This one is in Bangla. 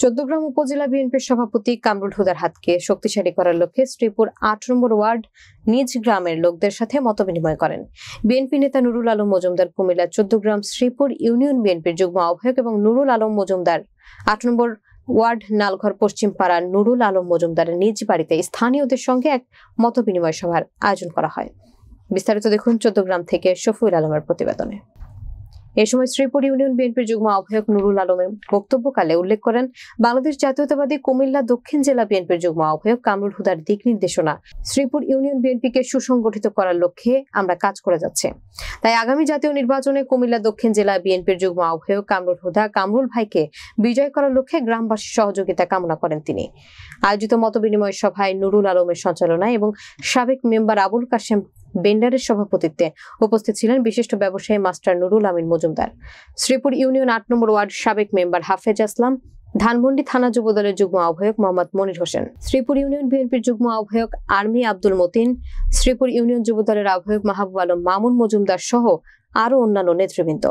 চৌদ্দগ্রাম উপজেলা বিএনপির সভাপতি কামরুল হুদার হাতকে শক্তিশালী করার লক্ষ্যে শ্রীপুর ৮ নম্বর ওয়ার্ড নিজ গ্রামের লোকদের সাথে মতবিনিময় করেন বিএনপি নেতা নুরুল আলম মজুমদার। কুমিল্লা চৌদ্দগ্রাম শ্রীপুর ইউনিয়ন বিএনপির যুগ্ম আহ্বায়ক এবং নুরুল আলম মজুমদার ৮ নম্বর ওয়ার্ড নালঘর পশ্চিম পাড়ার নুরুল আলম মজুমদারের নিজ বাড়িতে স্থানীয়দের সঙ্গে এক মতবিনিময় সভার আয়োজন করা হয়। বিস্তারিত দেখুন চৌদ্দগ্রাম থেকে শফিউল আলমের প্রতিবেদনে। এ সময় শ্রীপুর ইউনিয়ন বিএনপির যুগ্ম আহ্বায়ক নুরুল আলমের বক্তব্যকালে উল্লেখ করেন, বাংলাদেশ জাতীয়তাবাদী কুমিল্লা দক্ষিণ জেলা বিএনপির যুগ্ম আহ্বায়ক কামরুল হুদার দিক নির্দেশনা শ্রীপুর ইউনিয়ন বিএনপিকে সুসংগঠিত করার লক্ষ্যে আমরা কাজ করে যাচ্ছে। তাই আগামী জাতীয় নির্বাচনে কুমিল্লা দক্ষিণ জেলা বিএনপির যুগ্ম আহ্বায়ক কামরুল হুদা কামরুল ভাইকে বিজয় করার লক্ষ্যে গ্রামবাসীর সহযোগিতা কামনা করেন তিনি। আয়োজিত মতবিনিময় সভায় নুরুল আলমের সঞ্চালনায় এবং সাবেক মেম্বার আবুল কাশেম বেন্ডারের সভাপতিত্বে উপস্থিত ছিলেন বিশিষ্ট ব্যবসায়ী মাস্টার নুরুল আমিন মজুমদার, শ্রীপুর ইউনিয়ন ৮ নম্বর ওয়ার্ড সাবেক মেম্বার হাফেজ আসলাম, ধানমন্ডি থানা যুবদলের যুগ্ম আহ্বায়ক মোহাম্মদ মনির হোসেন, শ্রীপুর ইউনিয়ন বিএনপির যুগ্ম আহ্বায়ক আর্মি আব্দুল মতিন, শ্রীপুর ইউনিয়ন যুবদলের আহ্বায়ক মাহবুব আলম মামুন মজুমদার সহ আরো অন্যান্য নেতৃবৃন্দ।